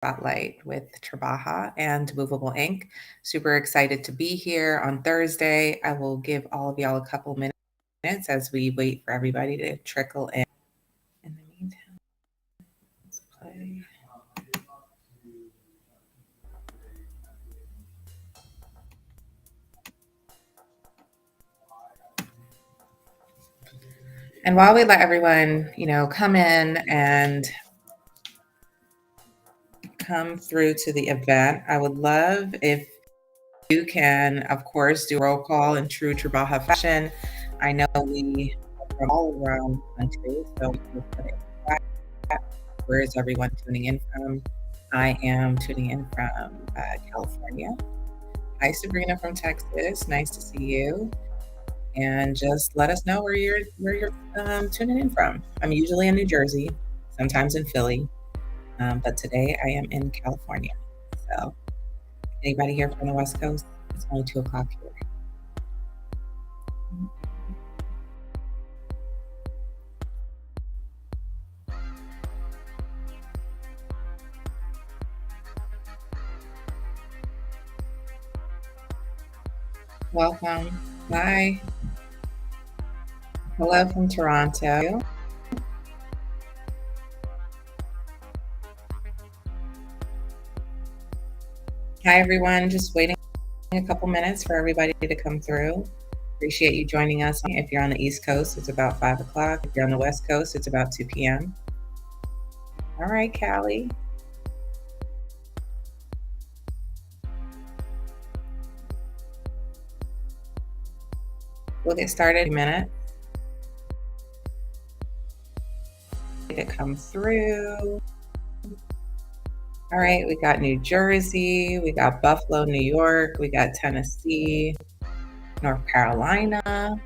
Spotlight with Trabaja and Moveable Ink. Super excited to be here on Thursday. I will give all of y'all a couple minutes as we wait for everybody to trickle in. In the meantime, let's play. And while we let everyone, come in and come through to the event, I would love if you can, of course, do a roll call in true Trabaja fashion. I know we are from all around the country, so we'll put it in the chat. Where is everyone tuning in from? I am tuning in from California. Hi, Sabrina from Texas. Nice to see you. And just let us know where you're tuning in from. I'm usually in New Jersey, sometimes in Philly, but today I am in California. So, anybody here from the West Coast? It's only 2:00 here. Welcome. Hi. Hello from Toronto. Hi, everyone. Just waiting a couple minutes for everybody to come through. Appreciate you joining us. If you're on the East Coast, it's about 5 o'clock. If you're on the West Coast, it's about 2 p.m. All right, Callie. We'll get started in a minute. To come through. All right, we got New Jersey, we got Buffalo, New York, we got Tennessee, North Carolina.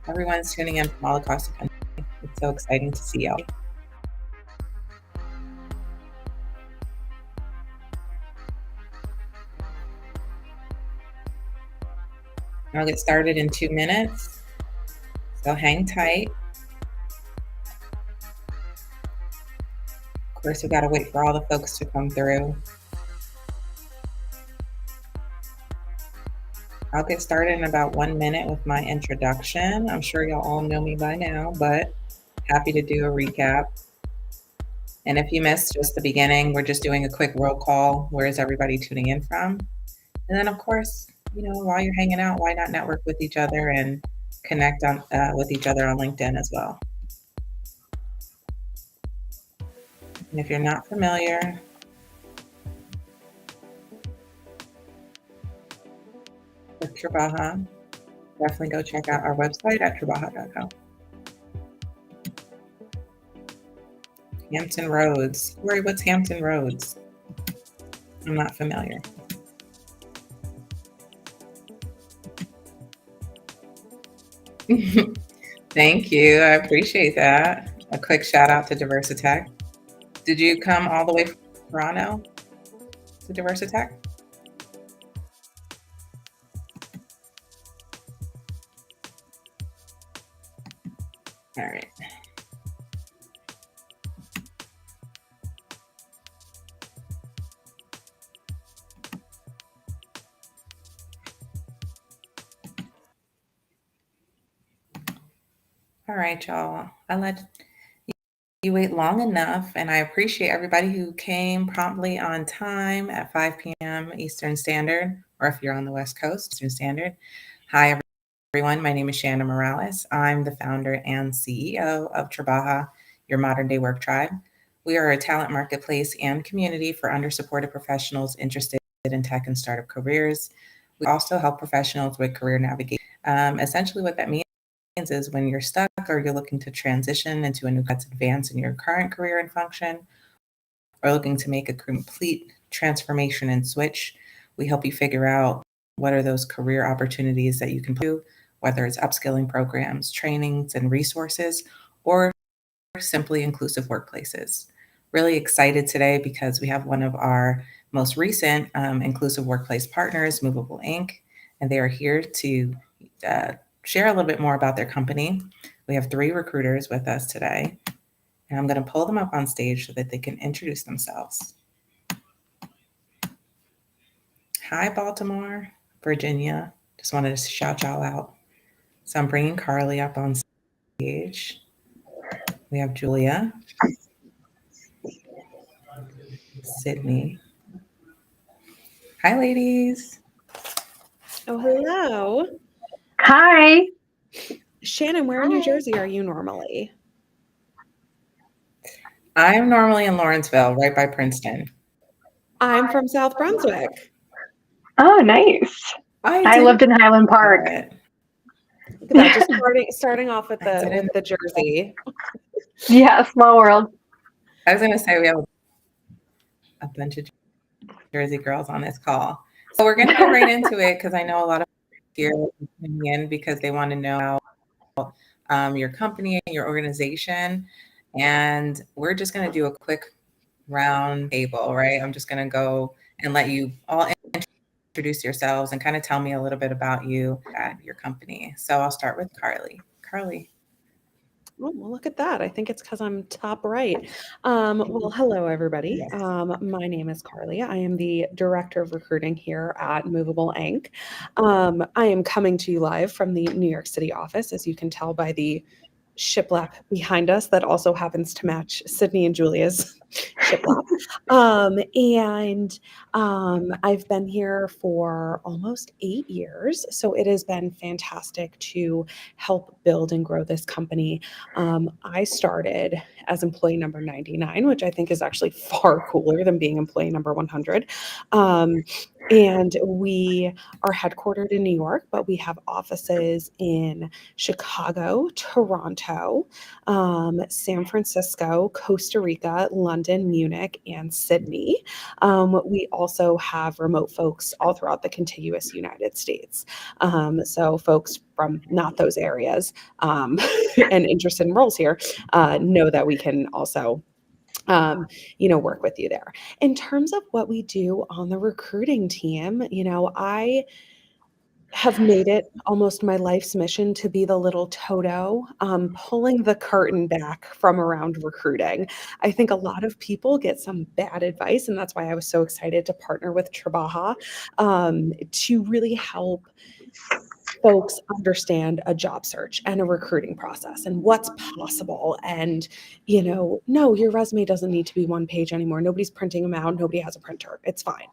Everyone's tuning in from all across the country. It's so exciting to see y'all. I'll get started in 2 minutes, so hang tight. Of course, we got to wait for all the folks to come through. I'll get started in about 1 minute with my introduction. I'm sure y'all all know me by now, but happy to do a recap. And if you missed just the beginning, we're just doing a quick roll call. Where is everybody tuning in from? And then, of course, while you're hanging out, why not network with each other and connect on with each other on LinkedIn as well? And if you're not familiar with Trabaja, definitely go check out our website at trabaja.com. Hampton Roads. Corey, what's Hampton Roads? I'm not familiar. Thank you. I appreciate that. A quick shout out to Diversitech. Did you come all the way from Toronto to Diversitech? All right. All right, y'all. I let you wait long enough, and I appreciate everybody who came promptly on time at 5 p.m. Eastern Standard, or if you're on the West Coast, Eastern Standard. Hi, everyone. My name is Shannon Morales. I'm the founder and CEO of Trabaja, your modern day work tribe. We are a talent marketplace and community for under-supported professionals interested in tech and startup careers. We also help professionals with career navigation. Essentially, what that means is when you're stuck or you're looking to transition into a new advance in your current career and function, or looking to make a complete transformation and switch, we help you figure out what are those career opportunities that you can do, whether it's upskilling programs, trainings, and resources, or simply inclusive workplaces. Really excited today because we have one of our most recent inclusive workplace partners, Moveable Ink, and they are here to share a little bit more about their company. We have 3 recruiters with us today. And I'm going to pull them up on stage so that they can introduce themselves. Hi, Baltimore, Virginia. Just wanted to shout y'all out. So I'm bringing Carly up on stage. We have Julia, Sydney. Hi, ladies. Oh, hello. Hi. Shannon, where in New Jersey are you normally? I'm normally in Lawrenceville, right by Princeton. I'm from South Brunswick. Oh, nice. I lived in Highland Park. Look at that, just starting off with the Jersey. Yeah, small world. I was going to say we have a bunch of Jersey girls on this call. So we're going to get right into it because I know a lot of here are coming in because they want to know about your company and your organization. And we're just going to do a quick round table, right? I'm just going to go and let you all introduce yourselves and kind of tell me a little bit about you at your company. So I'll start with Carly. Carly. Oh, well, look at that. I think it's because I'm top right. Well, hello, everybody. Yes. My name is Carly. I am the Director of Recruiting here at Moveable Ink. I am coming to you live from the New York City office, as you can tell by the shiplap behind us that also happens to match Sydney and Julia's shiplap. I've been here for almost 8 years, so it has been fantastic to help build and grow this company. I started as employee number 99, which I think is actually far cooler than being employee number 100. And we are headquartered in New York, but we have offices in Chicago, Toronto, San Francisco, Costa Rica, London, Munich, and Sydney. We also have remote folks all throughout the contiguous United States. So folks from not those areas and interested in roles here know that we can also work with you there. In terms of what we do on the recruiting team, I have made it almost my life's mission to be the little Toto, pulling the curtain back from around recruiting. I think a lot of people get some bad advice, and that's why I was so excited to partner with Trabaja to really help folks understand a job search and a recruiting process and what's possible. And, no, your resume doesn't need to be one page anymore. Nobody's printing them out. Nobody has a printer. It's fine.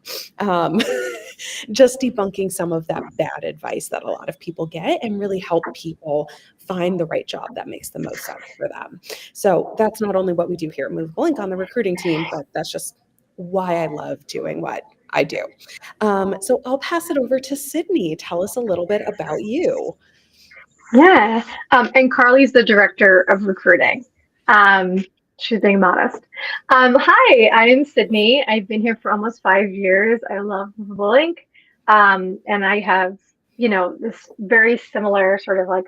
Just debunking some of that bad advice that a lot of people get and really help people find the right job that makes the most sense for them. So that's not only what we do here at Moveable Ink on the recruiting team, but that's just why I love doing what I do. So I'll pass it over to Sydney. Tell us a little bit about you. Yeah. And Carly's the director of recruiting. She's being modest. Hi, I'm Sydney. I've been here for almost 5 years. I love Moveable Ink. And I have, this very similar sort of like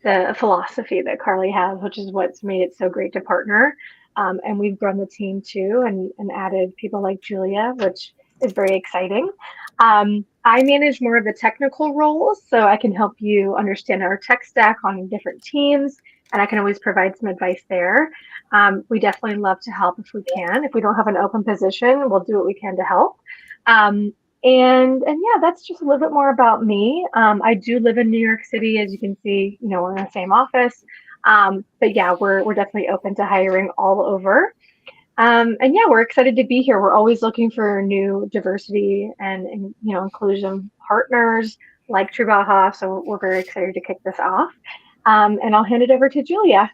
the philosophy that Carly has, which is what's made it so great to partner. And we've grown the team too and added people like Julia, which is very exciting. I manage more of the technical roles, so I can help you understand our tech stack on different teams, and I can always provide some advice there. We definitely love to help if we can. If we don't have an open position, we'll do what we can to help. And yeah, that's just a little bit more about me. I do live in New York City, as you can see. We're in the same office. But yeah, we're definitely open to hiring all over. And yeah, we're excited to be here. We're always looking for new diversity and inclusion partners like Trubaha. So we're very excited to kick this off. And I'll hand it over to Julia.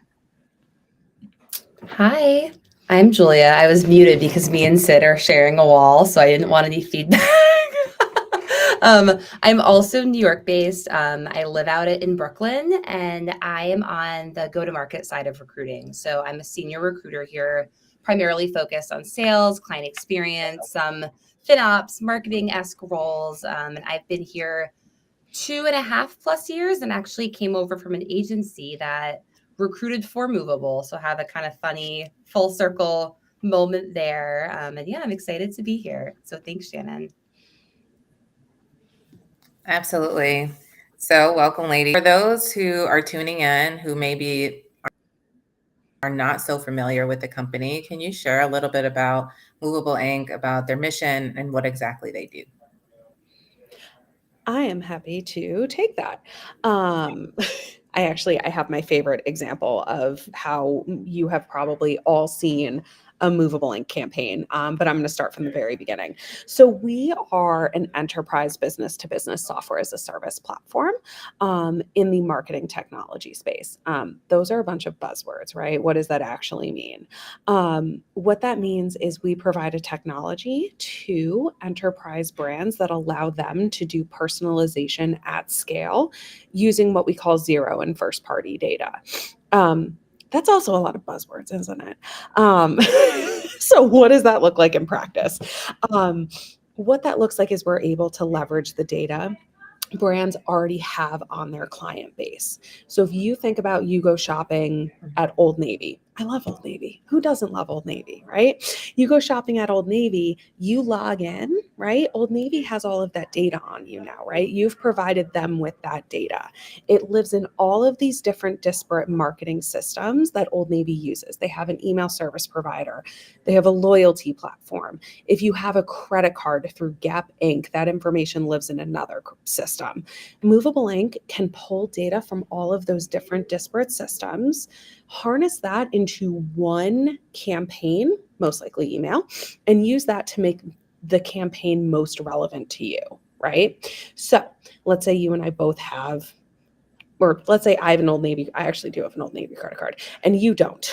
Hi, I'm Julia. I was muted because me and Sid are sharing a wall, so I didn't want any feedback. I'm also New York based. I live out in Brooklyn, and I am on the go-to-market side of recruiting. So I'm a senior recruiter here, primarily focused on sales, client experience, some FinOps, marketing-esque roles. And I've been here 2.5+ years and actually came over from an agency that recruited for Moveable. So have a kind of funny full circle moment there. And yeah, I'm excited to be here. So thanks, Shannon. Absolutely. So welcome, ladies. For those who are tuning in, who maybe are not so familiar with the company, can you share a little bit about Moveable Ink, about their mission and what exactly they do? I am happy to take that. I have my favorite example of how you have probably all seen a Movable Ink campaign, but I'm going to start from the very beginning. So we are an enterprise business to business software as a service platform in the marketing technology space. Those are a bunch of buzzwords, right? What does that actually mean? What that means is we provide a technology to enterprise brands that allow them to do personalization at scale using what we call zero and first party data. That's also a lot of buzzwords, isn't it? So what does that look like in practice? What that looks like is we're able to leverage the data brands already have on their client base. So if you think about you go shopping at Old Navy, I love Old Navy. Who doesn't love Old Navy, right? You go shopping at Old Navy, you log in, right? Old Navy has all of that data on you now, right? You've provided them with that data. It lives in all of these different disparate marketing systems that Old Navy uses. They have an email service provider. They have a loyalty platform. If you have a credit card through Gap Inc., that information lives in another system. Moveable Ink can pull data from all of those different disparate systems, harness that into one campaign, most likely email, and use that to make the campaign most relevant to you, right? So let's say you and I both have, or let's say I have an Old Navy, I actually do have an Old Navy credit card, and you don't.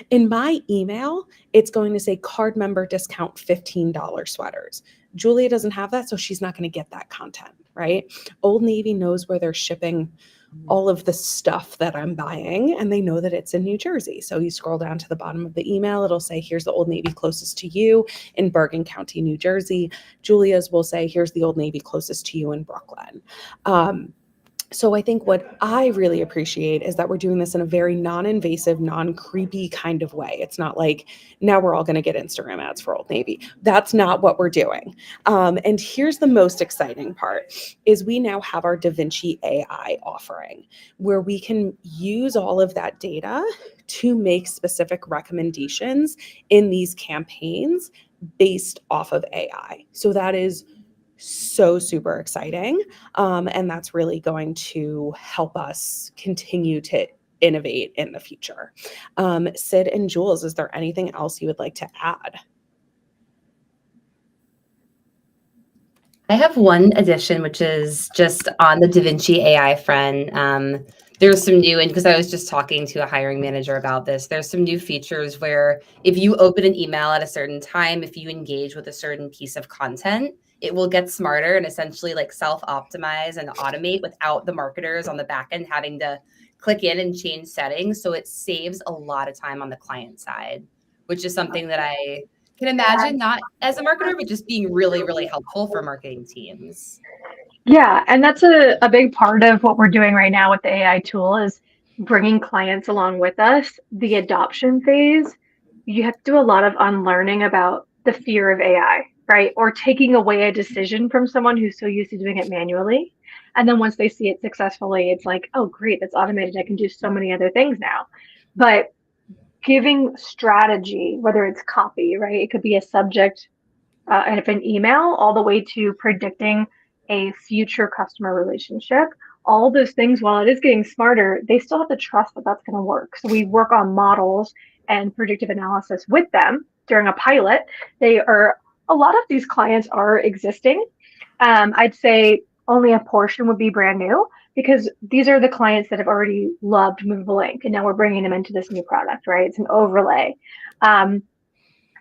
In my email, it's going to say card member discount $15 sweaters. Julia doesn't have that, so she's not going to get that content, right? Old Navy knows where they're shipping all of the stuff that I'm buying, and they know that it's in New Jersey. So you scroll down to the bottom of the email, it'll say, here's the Old Navy closest to you in Bergen County, New Jersey. Julia's will say, here's the Old Navy closest to you in Brooklyn. So I think what I really appreciate is that we're doing this in a very non-invasive, non-creepy kind of way. It's not like now we're all going to get Instagram ads for Old Navy. That's not what we're doing. And here's the most exciting part is we now have our DaVinci AI offering where we can use all of that data to make specific recommendations in these campaigns based off of AI. So that is so super exciting. And that's really going to help us continue to innovate in the future. Sid and Jules, is there anything else you would like to add? I have one addition, which is just on the DaVinci AI front. There's some new, and because I was just talking to a hiring manager about this, there's some new features where if you open an email at a certain time, if you engage with a certain piece of content, it will get smarter and essentially like self-optimize and automate without the marketers on the back end having to click in and change settings. So it saves a lot of time on the client side, which is something that I can imagine not as a marketer, but just being really, really helpful for marketing teams. Yeah, and that's a big part of what we're doing right now with the AI tool is bringing clients along with us. The adoption phase, you have to do a lot of unlearning about the fear of AI, right? Or taking away a decision from someone who's so used to doing it manually. And then once they see it successfully, it's like, oh, great, that's automated. I can do so many other things now. But giving strategy, whether it's copy, right? It could be a subject and if an email, all the way to predicting a future customer relationship. All those things, while it is getting smarter, they still have to trust that that's going to work. So we work on models and predictive analysis with them during a pilot. A lot of these clients are existing. I'd say only a portion would be brand new because these are the clients that have already loved Moveable Ink, and now we're bringing them into this new product, right? It's an overlay. And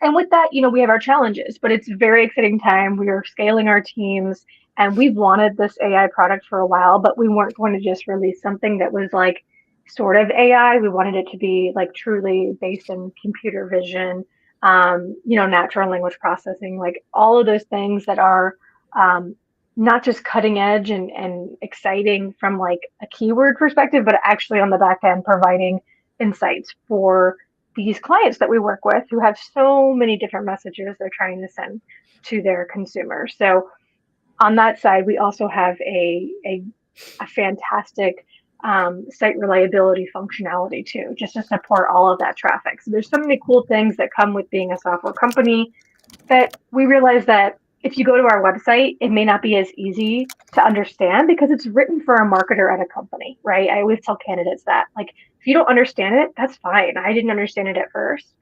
with that, we have our challenges, but it's a very exciting time. We are scaling our teams and we've wanted this AI product for a while, but we weren't going to just release something that was like sort of AI. We wanted it to be like truly based in computer vision, natural language processing, like all of those things that are not just cutting edge and exciting from like a keyword perspective, but actually on the back end providing insights for these clients that we work with who have so many different messages they're trying to send to their consumers. So on that side, we also have a fantastic site reliability functionality too, just to support all of that traffic. So there's so many cool things that come with being a software company that we realize that if you go to our website, it may not be as easy to understand because it's written for a marketer at a company, right? I always tell candidates that, like, if you don't understand it, that's fine. I didn't understand it at first.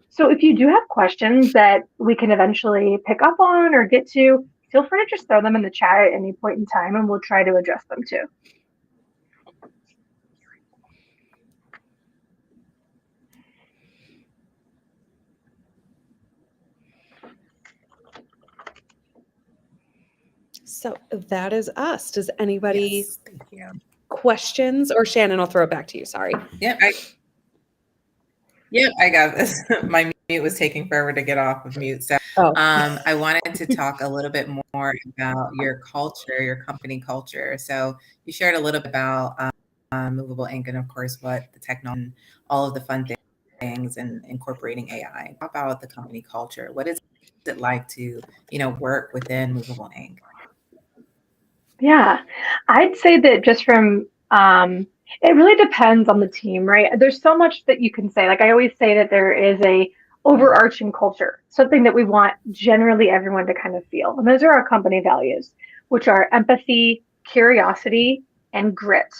So if you do have questions that we can eventually pick up on or get to, feel free to just throw them in the chat at any point in time and we'll try to address them too. So that is us. Does anybody Yes, thank you. questions, or Shannon, I'll throw it back to you. Sorry. Yep, I got this. My mute was taking forever to get off of mute. So I wanted to talk a little bit more about your culture, your company culture. So you shared a little bit about Moveable Ink and of course what the technology, all of the fun things and incorporating AI. How about the company culture? What is it like to, work within Moveable Ink? Yeah, I'd say that just from it really depends on the team, right? There's so much that you can say. Like I always say that there is a overarching culture, something that we want generally everyone to kind of feel. And those are our company values, which are empathy, curiosity, and grit.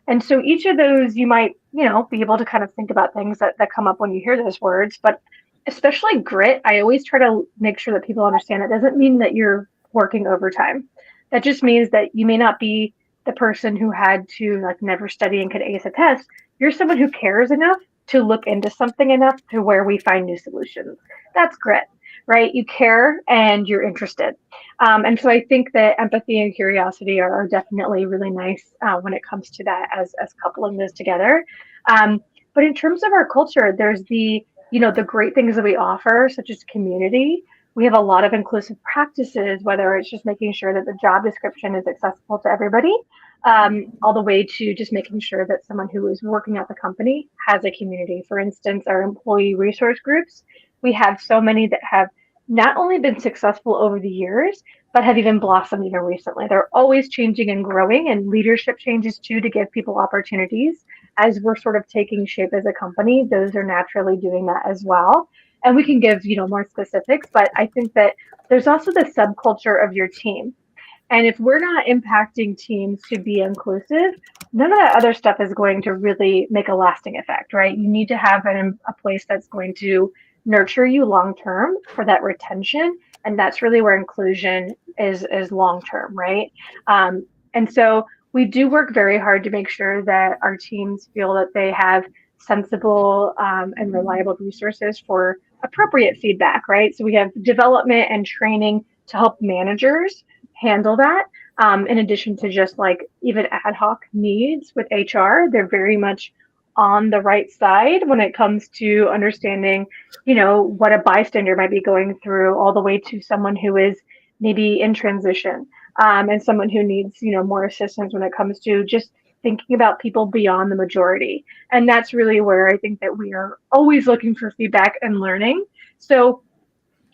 And so each of those you might, be able to kind of think about things that come up when you hear those words, but especially grit, I always try to make sure that people understand it doesn't mean that you're working overtime. That just means that you may not be the person who had to like never study and could ace a test. You're someone who cares enough to look into something enough to where we find new solutions. That's grit, right? You care and you're interested. And so I think that empathy and curiosity are definitely really nice when it comes to that as coupling those together. But in terms of our culture, there's the great things that we offer, such as community. We have a lot of inclusive practices, whether it's just making sure that the job description is accessible to everybody, all the way to just making sure that someone who is working at the company has a community. For instance, our employee resource groups, we have so many that have not only been successful over the years, but have even blossomed even recently. They're always changing and growing, and leadership changes too to give people opportunities. As we're sort of taking shape as a company, those are naturally doing that as well. And we can give, more specifics, but I think that there's also the subculture of your team. And if we're not impacting teams to be inclusive, none of that other stuff is going to really make a lasting effect, right? You need to have a place that's going to nurture you long term for that retention. And that's really where inclusion is long term, right? And so we do work very hard to make sure that our teams feel that they have sensible and reliable resources for appropriate feedback, right? So we have development and training to help managers handle that. In addition to just like even ad hoc needs with HR, they're very much on the right side when it comes to understanding, what a bystander might be going through, all the way to someone who is maybe in transition, and someone who needs, more assistance when it comes to just thinking about people beyond the majority. And that's really where I think that we are always looking for feedback and learning. So,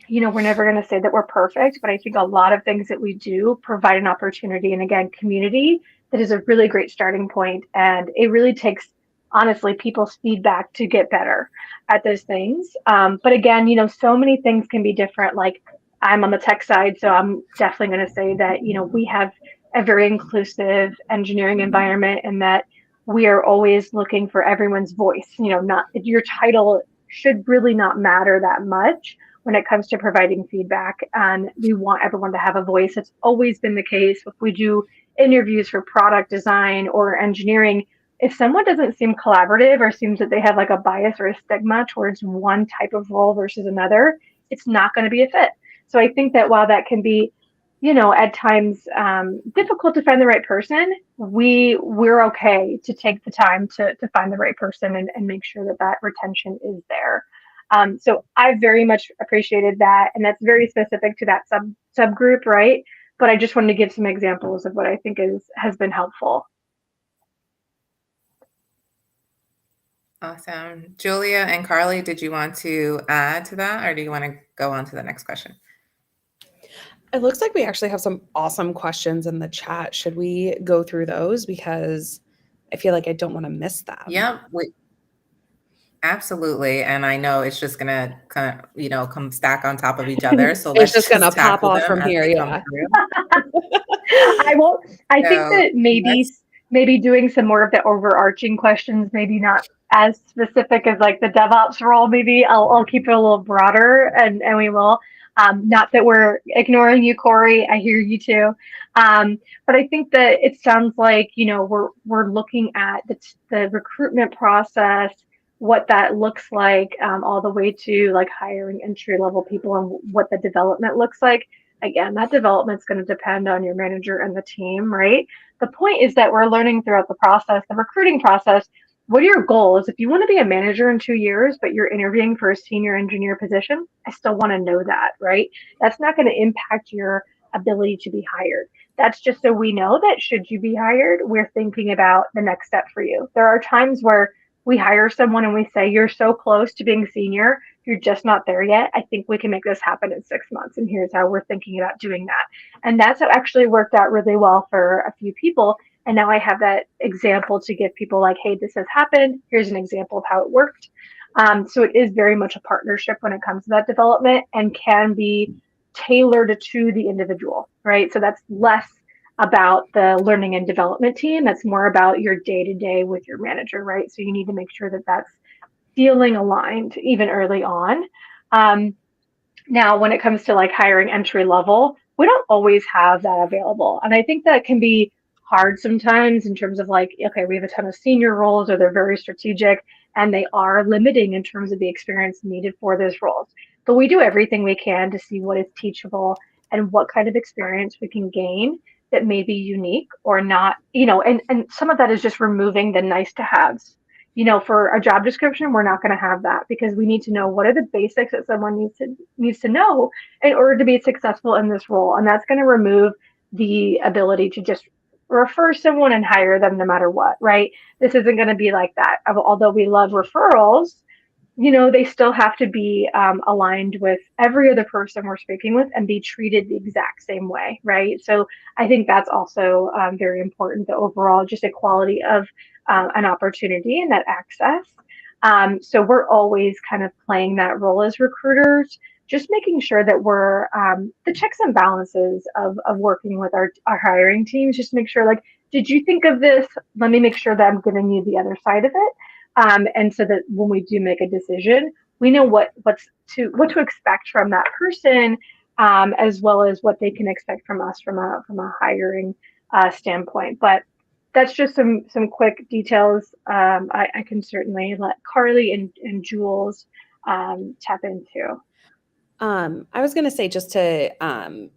we're never going to say that we're perfect, but I think a lot of things that we do provide an opportunity and again, community that is a really great starting point. And it really takes, honestly, people's feedback to get better at those things. But again, so many things can be different. Like I'm on the tech side, so I'm definitely going to say that, we have a very inclusive engineering environment and that we are always looking for everyone's voice. Not your title should really not matter that much when it comes to providing feedback. And we want everyone to have a voice. It's always been the case. If we do interviews for product design or engineering, if someone doesn't seem collaborative or seems that they have like a bias or a stigma towards one type of role versus another, it's not going to be a fit. So I think that while that can be, at times difficult to find the right person, we're okay to take the time to find the right person and make sure that retention is there. So I very much appreciated that. And that's very specific to that subgroup, right? But I just wanted to give some examples of what I think has been helpful. Awesome. Julia and Carly, did you want to add to that or do you want to go on to the next question? It looks like we actually have some awesome questions in the chat. Should we go through those? Because I feel like I don't want to miss them. Yep. Absolutely. And I know it's just gonna kind of, come stack on top of each other. So It's let's just gonna just pop tackle off them from as here. they come Yeah. through. I think So that maybe doing some more of the overarching questions, maybe not as specific as like the DevOps role. Maybe I'll keep it a little broader, and we will. Not that we're ignoring you, Corey. I hear you too. But I think that it sounds like we're looking at the recruitment process, what that looks like, all the way to like hiring entry level people and what the development looks like. Again, that development's going to depend on your manager and the team, right? The point is that we're learning throughout the process, the recruiting process. What are your goals? If you want to be a manager in 2 years, but you're interviewing for a senior engineer position, I still want to know that, right? That's not going to impact your ability to be hired. That's just so we know that should you be hired, we're thinking about the next step for you. There are times where we hire someone and we say, you're so close to being senior, you're just not there yet. I think we can make this happen in 6 months. And here's how we're thinking about doing that. And that's actually worked out really well for a few people. And now I have that example to give people like, hey, this has happened. Here's an example of how it worked. So it is very much a partnership when it comes to that development and can be tailored to the individual, right? So that's less about the learning and development team. That's more about your day to day with your manager, right? So you need to make sure that that's feeling aligned even early on. Now, when it comes to like hiring entry level, we don't always have that available. And I think that can be hard sometimes in terms of like, okay, we have a ton of senior roles or they're very strategic and they are limiting in terms of the experience needed for those roles. But we do everything we can to see what is teachable and what kind of experience we can gain that may be unique or not, and some of that is just removing the nice to haves. For a job description, we're not going to have that because we need to know what are the basics that someone needs to know in order to be successful in this role. And that's going to remove the ability to just refer someone and hire them no matter what, right? This isn't going to be like that. Although we love referrals, they still have to be aligned with every other person we're speaking with and be treated the exact same way, right? So I think that's also very important, the overall just equality of an opportunity and that access. So we're always kind of playing that role as recruiters, just making sure that we're the checks and balances of working with our hiring teams, just make sure like, did you think of this? Let me make sure that I'm giving you the other side of it. And so that when we do make a decision, we know what to expect from that person, as well as what they can expect from us from a hiring standpoint. But that's just some quick details. I can certainly let Carly and Jules tap into. I was going to say, just to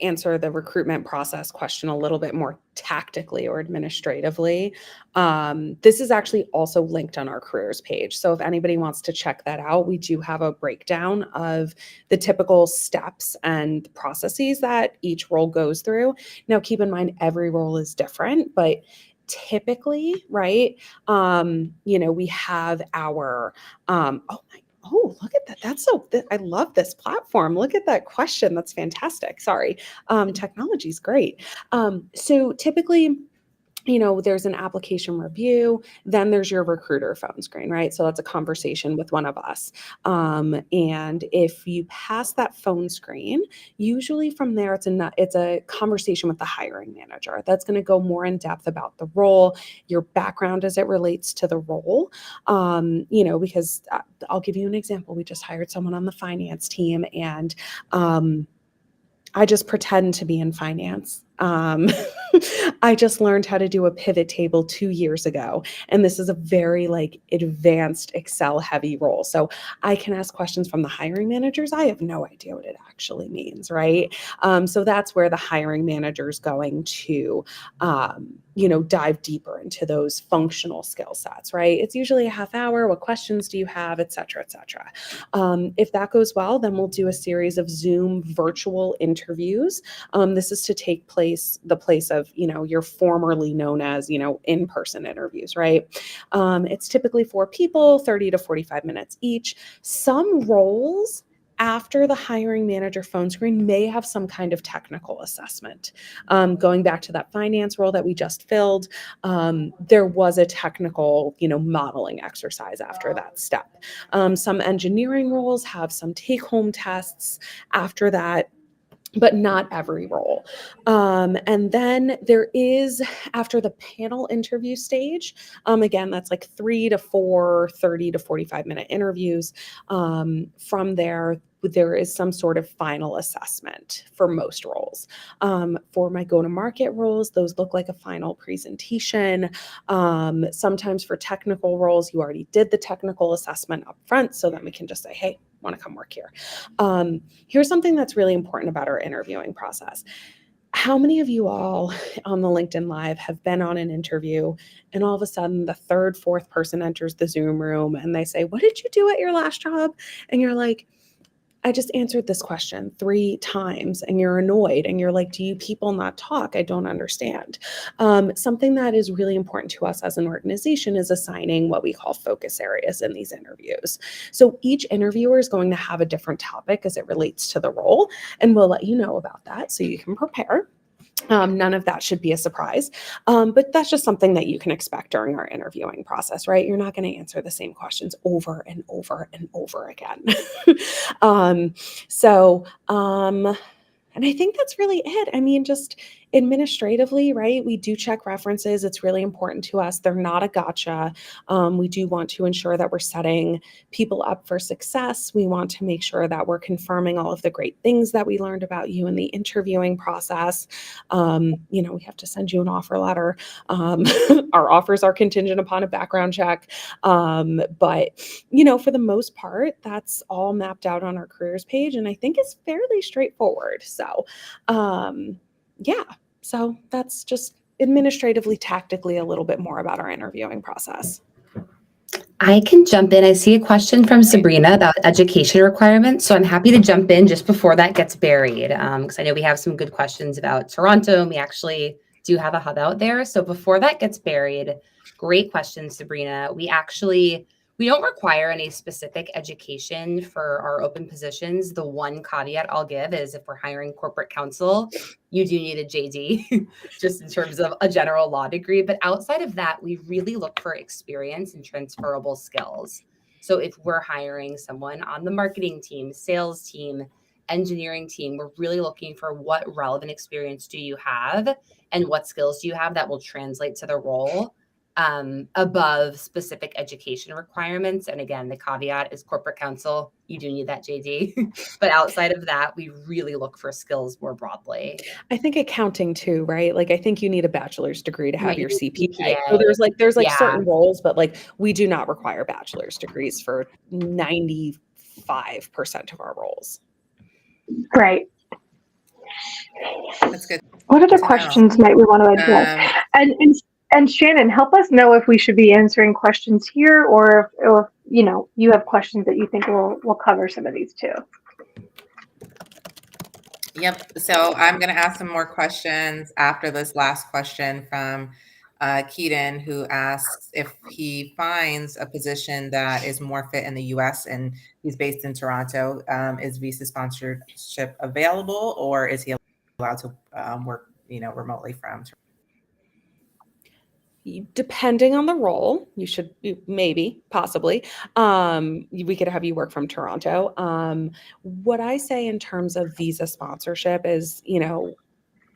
answer the recruitment process question a little bit more tactically or administratively, this is actually also linked on our careers page. So if anybody wants to check that out, we do have a breakdown of the typical steps and processes that each role goes through. Now, keep in mind, every role is different, but typically, right, we have our, oh, look at that. I love this platform. Look at that question. That's fantastic. Sorry. Technology is great. So typically, there's an application review, then there's your recruiter phone screen, right? So that's a conversation with one of us. And if you pass that phone screen, usually from there, it's a conversation with the hiring manager. That's going to go more in depth about the role, your background as it relates to the role. Because I'll give you an example. We just hired someone on the finance team, and I just pretend to be in finance. I just learned how to do a pivot table 2 years ago. And this is a very advanced Excel heavy role. So I can ask questions from the hiring managers. I have no idea what it actually means, right? So that's where the hiring manager is going to, dive deeper into those functional skill sets, right? It's usually a half hour. What questions do you have, et cetera, et cetera. If that goes well, then we'll do a series of Zoom virtual interviews. This is to take the place of, your formerly known as, in-person interviews, right? It's typically 4 people, 30 to 45 minutes each. Some roles after the hiring manager phone screen may have some kind of technical assessment. Going back to that finance role that we just filled, there was a technical, modeling exercise after that step. Some engineering roles have some take-home tests after that, but not every role. And then there is, after the panel interview stage, again, that's like 3 to 4, 30 to 45-minute interviews. From there is some sort of final assessment for most roles. For my go-to-market roles, those look like a final presentation. Sometimes for technical roles, you already did the technical assessment up front, so then we can just say, hey, want to come work here. Here's something that's really important about our interviewing process. How many of you all on the LinkedIn Live have been on an interview and all of a sudden the third, fourth person enters the Zoom room and they say, what did you do at your last job? And you're like, I just answered this question 3 times, and you're annoyed and you're like, do you people not talk? I don't understand. Something that is really important to us as an organization is assigning what we call focus areas in these interviews. So each interviewer is going to have a different topic as it relates to the role, and we'll let you know about that so you can prepare. None of that should be a surprise, but that's just something that you can expect during our interviewing process, right? You're not going to answer the same questions over and over and over again. And I think that's really it. I mean, just administratively, right? We do check references. It's really important to us. They're not a gotcha. We do want to ensure that we're setting people up for success. We want to make sure that we're confirming all of the great things that we learned about you in the interviewing process. We have to send you an offer letter. Our offers are contingent upon a background check. But for the most part, that's all mapped out on our careers page. And I think it's fairly straightforward. So, so that's just administratively, tactically a little bit more about our interviewing process. I can jump in. I see a question from Sabrina about education requirements. So I'm happy to jump in just before that gets buried, because I know we have some good questions about Toronto, and we actually do have a hub out there. So before that gets buried, great question, Sabrina. We don't require any specific education for our open positions. The one caveat I'll give is if we're hiring corporate counsel, you do need a JD just in terms of a general law degree. But outside of that, we really look for experience and transferable skills. So if we're hiring someone on the marketing team, sales team, engineering team, we're really looking for what relevant experience do you have and what skills do you have that will translate to the role above specific education requirements. And again, the caveat is corporate counsel, you do need that JD. But outside of that, we really look for skills more broadly. I think accounting too, right? Like I think you need a bachelor's degree to have your CPA. CPA. So there's certain roles, but like we do not require bachelor's degrees for 95% of our roles. Right. That's good. What other questions might we want to address? And Shannon, help us know if we should be answering questions here, or you have questions that you think we'll cover some of these too. Yep. So I'm going to ask some more questions after this last question from Keaton, who asks if he finds a position that is more fit in the U.S. and he's based in Toronto, is visa sponsorship available, or is he allowed to work, remotely from Toronto? Depending on the role, possibly, we could have you work from Toronto. What I say in terms of visa sponsorship is,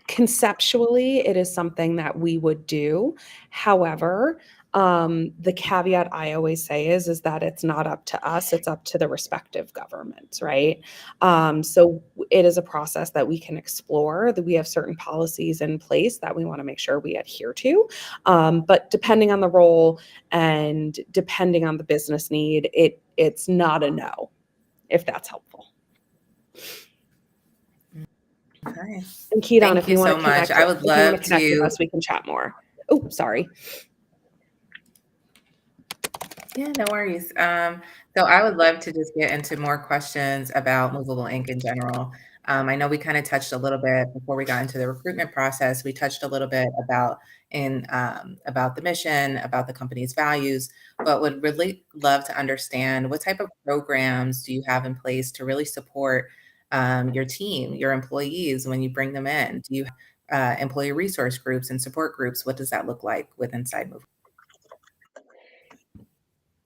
conceptually, it is something that we would do. However, the caveat I always say is that it's not up to us, it's up to the respective governments, right? So it is a process that we can explore, that we have certain policies in place that we want to make sure we adhere to. But depending on the role and depending on the business need, it's not a no, if that's helpful. Okay. And Keaton, Thank if you want to connect, I would love to connect with us, we can chat more. Oh, sorry. Yeah, no worries. So I would love to just get into more questions about Moveable Ink in general. I know we kind of touched a little bit before we got into the recruitment process. We touched a little bit about the mission, about the company's values, but would really love to understand what type of programs do you have in place to really support your team, your employees when you bring them in? Do you have employee resource groups and support groups? What does that look like with Inside Move?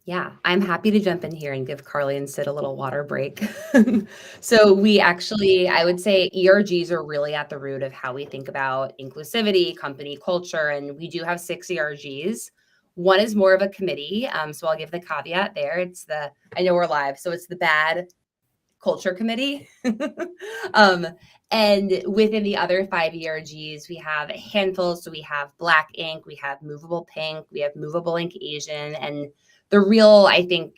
Yeah, I'm happy to jump in here and give Carly and Sid a little water break. So we actually, I would say ERGs are really at the root of how we think about inclusivity, company culture, and we do have 6 ERGs. One is more of a committee, so I'll give the caveat there. I know we're live, so it's the bad culture committee. And within the other 5 ERGs, we have a handful. So we have Black Ink, we have Movable Pink, we have Movable Ink Asian, and the real, I think,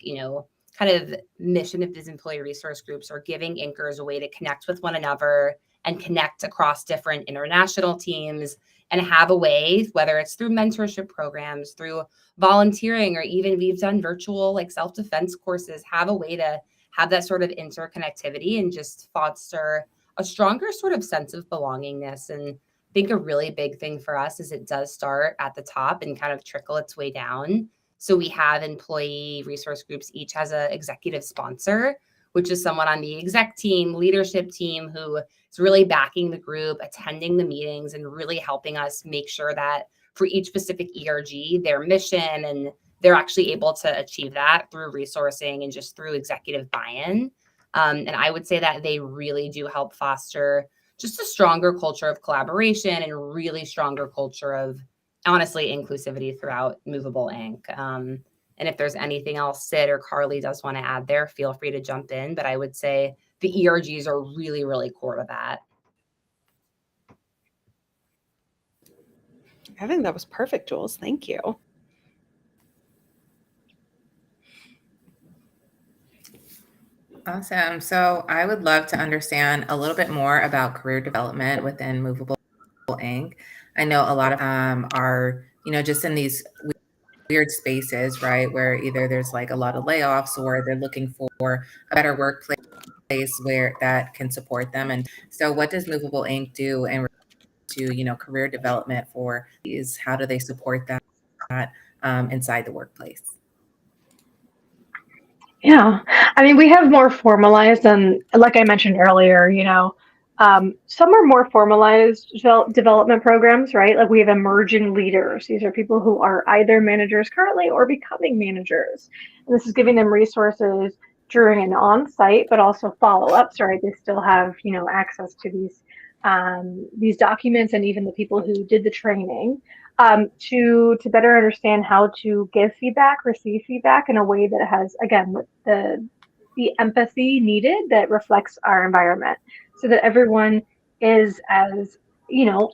kind of mission of these employee resource groups are giving inkers a way to connect with one another and connect across different international teams and have a way, whether it's through mentorship programs, through volunteering, or even we've done virtual like self-defense courses, have a way to have that sort of interconnectivity and just foster a stronger sort of sense of belongingness. And I think a really big thing for us is it does start at the top and kind of trickle its way down. So we have employee resource groups, each has an executive sponsor, which is someone on the exec team, leadership team who is really backing the group, attending the meetings, and really helping us make sure that for each specific ERG, their mission and they're actually able to achieve that through resourcing and just through executive buy-in. And I would say that they really do help foster just a stronger culture of collaboration and really stronger culture of, honestly, inclusivity throughout Moveable Ink. And if there's anything else Sid or Carly does want to add there, feel free to jump in. But I would say the ERGs are really, really core to that. I think that was perfect, Jules. Thank you. Awesome. So I would love to understand a little bit more about career development within Moveable Ink. I know a lot of are, just in these weird spaces, right, where either there's like a lot of layoffs or they're looking for a better workplace where that can support them. And so what does Moveable Ink do in to, career development for these? How do they support that inside the workplace? Yeah, I mean, we have more formalized, and like I mentioned earlier, some are more formalized development programs, right? Like we have emerging leaders. These are people who are either managers currently or becoming managers. And this is giving them resources during and on-site, but also follow-ups, right? They still have, access to these documents and even the people who did the training. To better understand how to give feedback, receive feedback in a way that has, again, the empathy needed that reflects our environment, so that everyone is, as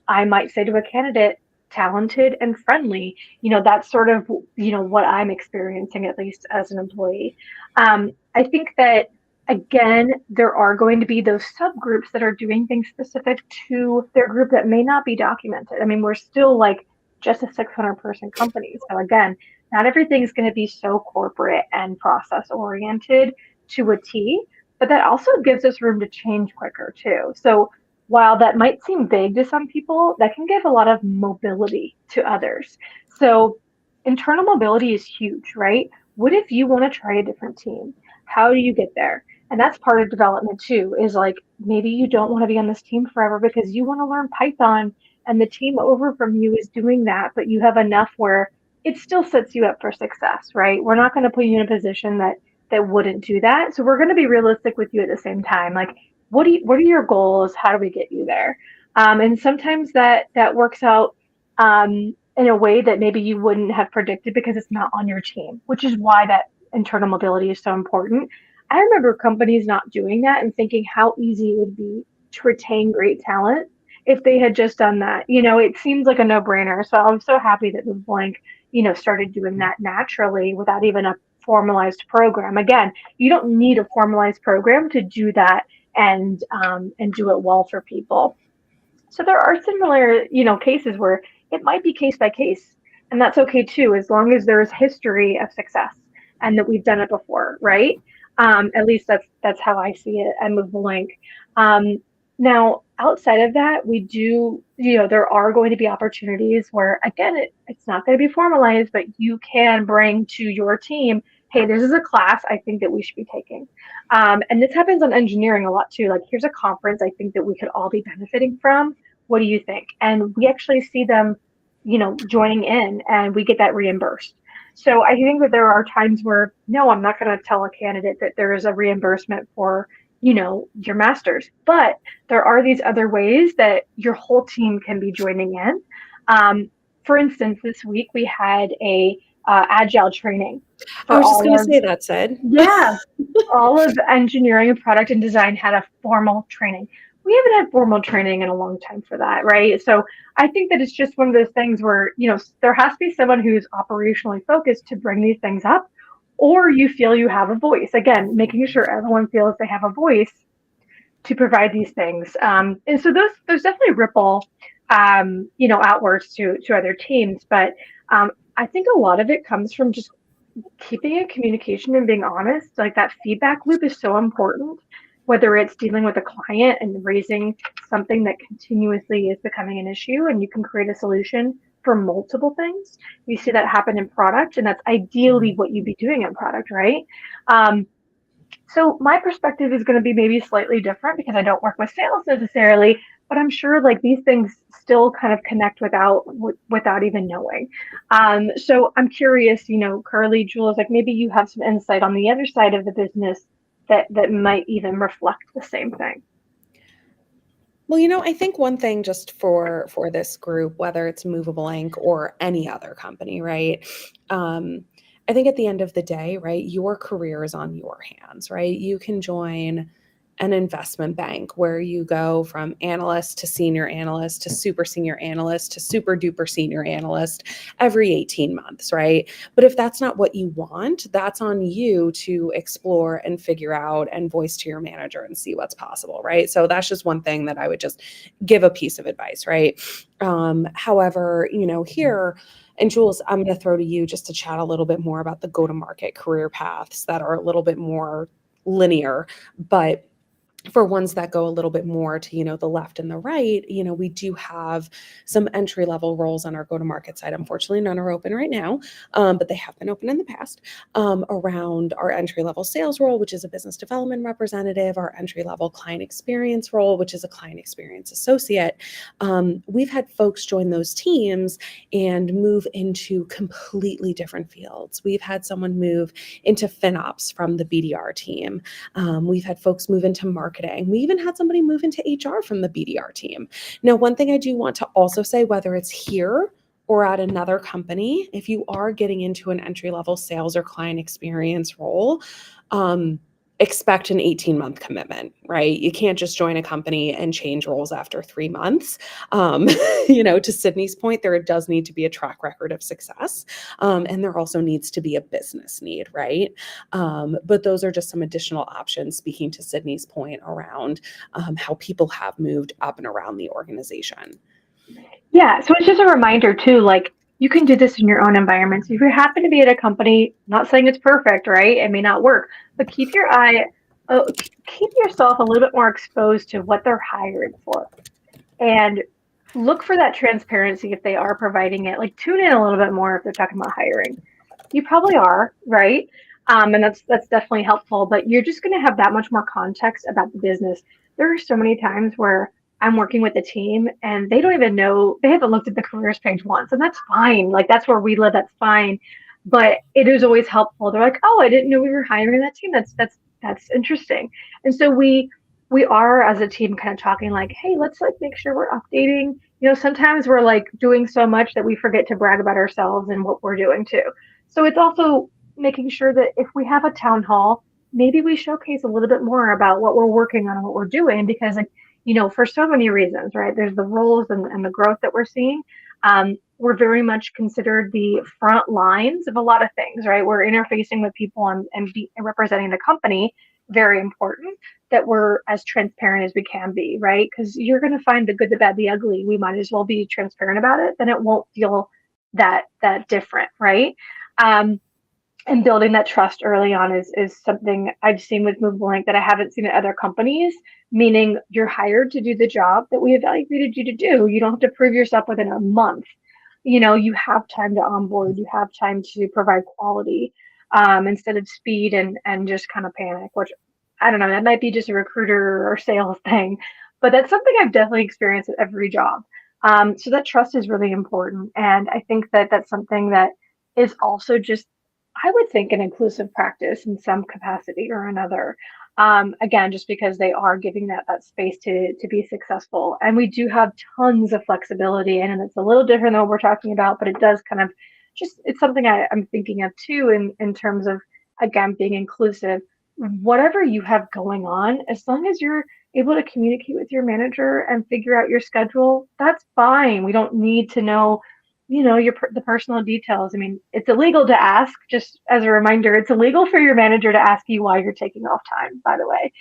I might say to a candidate, talented and friendly. That's sort of what I'm experiencing, at least as an employee. I think that, again, there are going to be those subgroups that are doing things specific to their group that may not be documented. I mean, we're still like just a 600-person company. So again, not everything's going to be so corporate and process oriented to a T, but that also gives us room to change quicker too. So while that might seem vague to some people, that can give a lot of mobility to others. So internal mobility is huge, right? What if you want to try a different team? How do you get there? And that's part of development too, is like maybe you don't want to be on this team forever because you want to learn Python and the team over from you is doing that, but you have enough where it still sets you up for success, right? We're not going to put you in a position that wouldn't do that. So we're going to be realistic with you at the same time. Like, what are your goals? How do we get you there? And sometimes that works out in a way that maybe you wouldn't have predicted because it's not on your team, which is why that internal mobility is so important. I remember companies not doing that and thinking how easy it would be to retain great talent if they had just done that. It seems like a no-brainer. So I'm so happy that Moveable Ink, started doing that naturally without even a formalized program. Again, you don't need a formalized program to do that and do it well for people. So there are similar, cases where it might be case by case, and that's okay too, as long as there's history of success and that we've done it before, right? At least that's how I see it at Moveable Ink. Now, outside of that, we do, there are going to be opportunities where, again, it's not going to be formalized, but you can bring to your team, hey, this is a class I think that we should be taking. And this happens on engineering a lot too. Like, here's a conference I think that we could all be benefiting from. What do you think? And we actually see them, joining in, and we get that reimbursed. So I think that there are times where, no, I'm not going to tell a candidate that there is a reimbursement for, your master's, but there are these other ways that your whole team can be joining in. For instance, this week we had a agile training I for was just all going to of, say that, Sid. yeah, all of engineering and product and design had a formal training. We haven't had formal training in a long time for that, right? So I think that it's just one of those things where, there has to be someone who's operationally focused to bring these things up, or you feel you have a voice. Again, making sure everyone feels they have a voice to provide these things. And so those definitely ripple, outwards to other teams. But I think a lot of it comes from just keeping in communication and being honest. Like, that feedback loop is so important, whether it's dealing with a client and raising something that continuously is becoming an issue, and you can create a solution for multiple things. You see that happen in product, and that's ideally what you'd be doing in product, right? So my perspective is going to be maybe slightly different because I don't work with sales necessarily, but I'm sure like these things still kind of connect without even knowing. So I'm curious, Carly, Jules, like maybe you have some insight on the other side of the business that might even reflect the same thing. Well, I think one thing just for this group, whether it's Moveable Ink or any other company, right? I think at the end of the day, right, your career is on your hands, right? You can join an investment bank where you go from analyst to senior analyst to super senior analyst to super duper senior analyst every 18 months, right? But if that's not what you want, that's on you to explore and figure out and voice to your manager and see what's possible, right? So that's just one thing that I would just give a piece of advice, right? However, here, and Jules, I'm going to throw to you just to chat a little bit more about the go-to-market career paths that are a little bit more linear, but for ones that go a little bit more to, the left and the right, we do have some entry level roles on our go-to-market side. Unfortunately, none are open right now, but they have been open in the past, around our entry level sales role, which is a business development representative, our entry level client experience role, which is a client experience associate. We've had folks join those teams and move into completely different fields. We've had someone move into FinOps from the BDR team. We've had folks move into marketing. We even had somebody move into HR from the BDR team. Now, one thing I do want to also say, whether it's here or at another company, if you are getting into an entry-level sales or client experience role, expect an 18-month commitment, right? You can't just join a company and change roles after 3 months. To Sydney's point, there does need to be a track record of success. And there also needs to be a business need, right? But those are just some additional options, speaking to Sydney's point around how people have moved up and around the organization. Yeah, so it's just a reminder too, like you can do this in your own environment. So if you happen to be at a company, not saying it's perfect, right? It may not work, but keep yourself a little bit more exposed to what they're hiring for, and look for that transparency if they are providing it. Like, tune in a little bit more if they're talking about hiring. You probably are, right? And that's definitely helpful. But you're just going to have that much more context about the business. There are so many times where I'm working with a team and they don't even know, they haven't looked at the careers page once, and that's fine. Like, that's where we live. That's fine. But it is always helpful. They're like, "Oh, I didn't know we were hiring that team. That's interesting." And so we are as a team kind of talking like, hey, let's like make sure we're updating. Sometimes we're like doing so much that we forget to brag about ourselves and what we're doing too. So it's also making sure that if we have a town hall, maybe we showcase a little bit more about what we're working on and what we're doing, because like, for so many reasons, right? There's the roles and the growth that we're seeing. We're very much considered the front lines of a lot of things, right? We're interfacing with people and representing the company. Very important that we're as transparent as we can be, right? Because you're going to find the good, the bad, the ugly. We might as well be transparent about it. Then it won't feel that different, right? and building that trust early on is something I've seen with Moveable Ink that I haven't seen at other companies, meaning you're hired to do the job that we evaluated you to do. You don't have to prove yourself within a month. You have time to onboard, you have time to provide quality, instead of speed and just kind of panic, which I don't know, that might be just a recruiter or sales thing, but that's something I've definitely experienced at every job. So that trust is really important. And I think that that's something that is also just, I would think, an inclusive practice in some capacity or another. Again, just because they are giving that space to be successful. And we do have tons of flexibility, and it's a little different than what we're talking about, but it does kind of just, it's something I'm thinking of too in terms of, again, being inclusive. Whatever you have going on, as long as you're able to communicate with your manager and figure out your schedule, that's fine. We don't need to know, the personal details. I mean, it's illegal to ask. Just as a reminder, it's illegal for your manager to ask you why you're taking off time, by the way.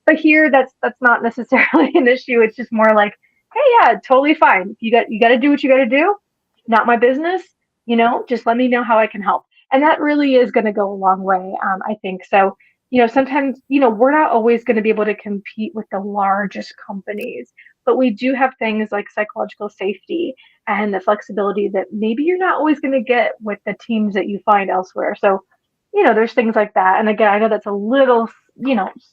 But here, that's not necessarily an issue. It's just more like, hey, yeah, totally fine. You got to do what you got to do. Not my business. Just let me know how I can help. And that really is going to go a long way, I think. So, sometimes, we're not always going to be able to compete with the largest companies, but we do have things like psychological safety and the flexibility that maybe you're not always going to get with the teams that you find elsewhere. So, there's things like that. And again, I know that's a little,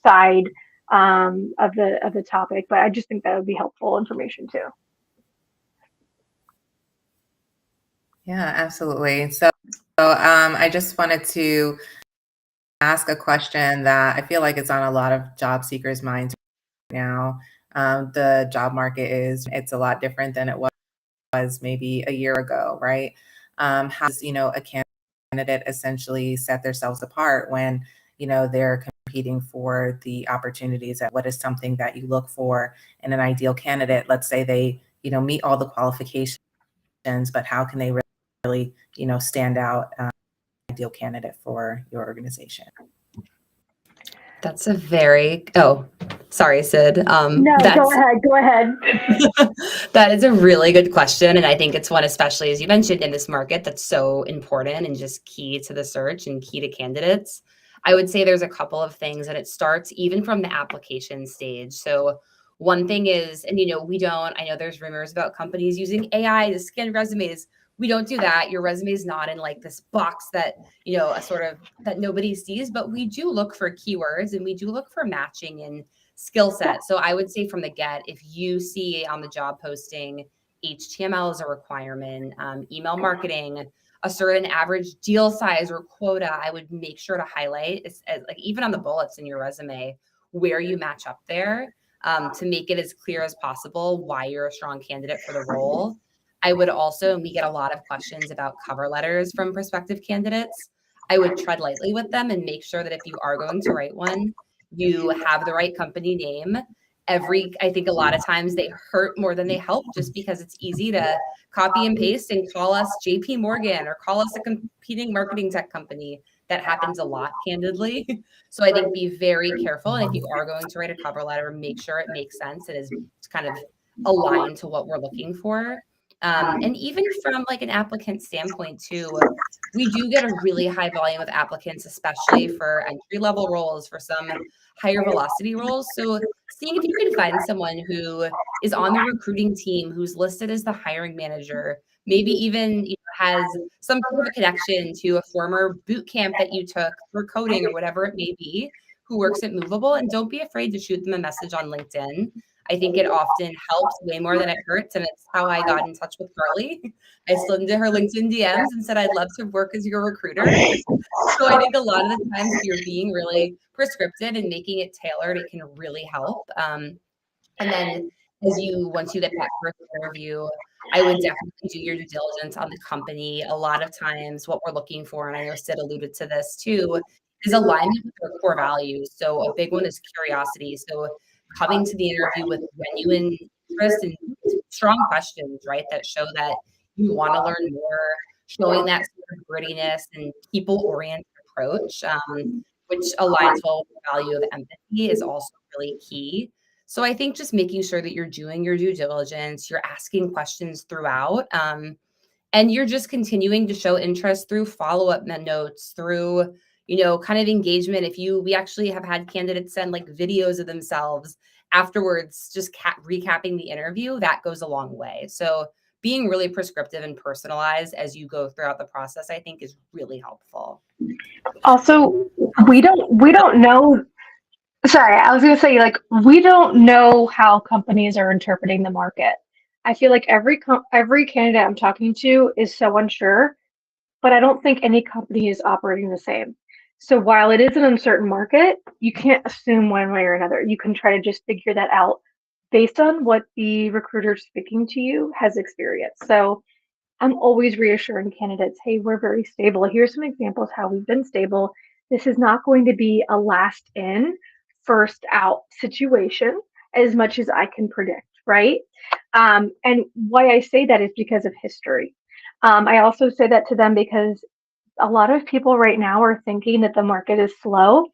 side of the topic, but I just think that would be helpful information too. Yeah, absolutely. So I just wanted to ask a question that I feel like it's on a lot of job seekers' minds right now. The job market it's a lot different than it was maybe a year ago, right? How does, a candidate essentially set themselves apart when, they're competing for the opportunities? What is something that you look for in an ideal candidate? Let's say they, meet all the qualifications, but how can they really, stand out, ideal candidate for your organization? That's a very, oh, sorry, Sid. No, That's go ahead. that is a really good question. And I think it's one, especially as you mentioned, in this market that's so important and just key to the search and key to candidates. I would say there's a couple of things, and it starts even from the application stage. So one thing is, and I know there's rumors about companies using AI to scan resumes. We don't do that. Your resume is not in like this box that, a sort of that nobody sees, but we do look for keywords and we do look for matching and skill set. So I would say from the get, if you see on the job posting, HTML is a requirement, email marketing, a certain average deal size or quota, I would make sure to highlight, like even on the bullets in your resume, where you match up there, to make it as clear as possible why you're a strong candidate for the role. I would also, we get a lot of questions about cover letters from prospective candidates. I would tread lightly with them and make sure that if you are going to write one, you have the right company name. I think a lot of times they hurt more than they help, just because it's easy to copy and paste and call us JP Morgan or call us a competing marketing tech company. That happens a lot, candidly. So I think be very careful. And if you are going to write a cover letter, make sure it makes sense and is kind of aligned to what we're looking for. And even from like an applicant standpoint too, we do get a really high volume of applicants, especially for entry level roles, for some higher velocity roles. So seeing if you can find someone who is on the recruiting team, who's listed as the hiring manager, maybe even has some sort of a connection to a former boot camp that you took for coding or whatever it may be, who works at Moveable, and don't be afraid to shoot them a message on LinkedIn. I think it often helps way more than it hurts. And it's how I got in touch with Carly. I slid into her LinkedIn DMs and said, I'd love to work as your recruiter. So I think a lot of the times if you're being really prescriptive and making it tailored, it can really help. And then once you get that first interview, I would definitely do your due diligence on the company. A lot of times what we're looking for, and I know Sid alluded to this too, is alignment with our core values. So a big one is curiosity. So coming to the interview with genuine interest and strong questions, right, that show that you want to learn more, showing that sort of grittiness and people-oriented approach, which aligns well with the value of empathy, is also really key. So I think just making sure that you're doing your due diligence, you're asking questions throughout, And you're just continuing to show interest through follow-up notes, through, kind of engagement. We actually have had candidates send like videos of themselves afterwards, just recapping the interview. That goes a long way. So being really prescriptive and personalized as you go throughout the process, I think, is really helpful. Also, we don't know. Sorry, I was going to say, like, we don't know how companies are interpreting the market. I feel like every candidate I'm talking to is so unsure, but I don't think any company is operating the same. So while it is an uncertain market, you can't assume one way or another. You can try to just figure that out based on what the recruiter speaking to you has experienced. So I'm always reassuring candidates, hey, we're very stable. Here's some examples how we've been stable. This is not going to be a last in, first out situation as much as I can predict, right? And why I say that is because of history. I also say that to them because a lot of people right now are thinking that the market is slow,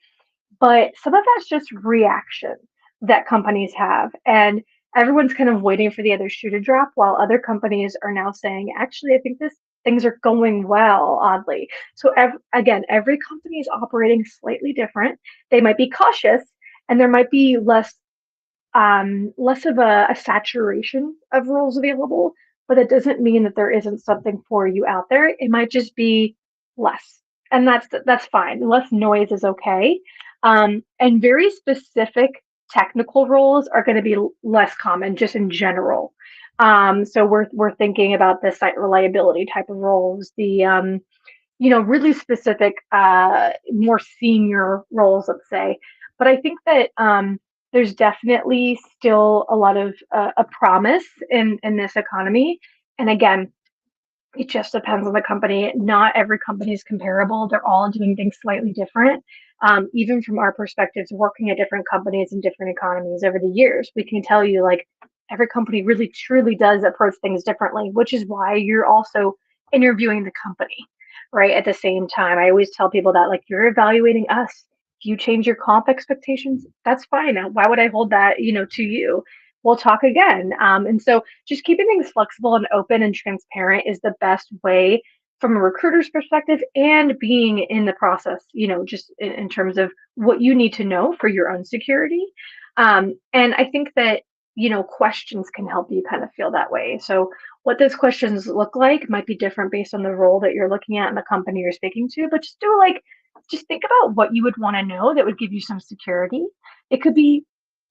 but some of that's just reaction that companies have. And everyone's kind of waiting for the other shoe to drop while other companies are now saying, actually, I think things are going well, oddly. So again, every company is operating slightly different. They might be cautious and there might be less of a saturation of roles available, but it doesn't mean that there isn't something for you out there. It might just be less, and that's fine. Less noise is okay. And very specific technical roles are going to be less common, just in general. So we're thinking about the site reliability type of roles, the really specific, more senior roles, let's say. But I think that there's definitely still a lot of a promise in this economy. And again, it just depends on the company. Not every company is comparable. They're all doing things slightly different. Even from our perspectives, working at different companies and different economies over the years, we can tell you like every company really truly does approach things differently, which is why you're also interviewing the company, right? At the same time, I always tell people that like you're evaluating us. If you change your comp expectations, that's fine. Now, why would I hold that, to you? We'll talk again. And so just keeping things flexible and open and transparent is the best way from a recruiter's perspective and being in the process, just in terms of what you need to know for your own security. And I think that, questions can help you kind of feel that way. So what those questions look like might be different based on the role that you're looking at and the company you're speaking to, but just think about what you would want to know that would give you some security. It could be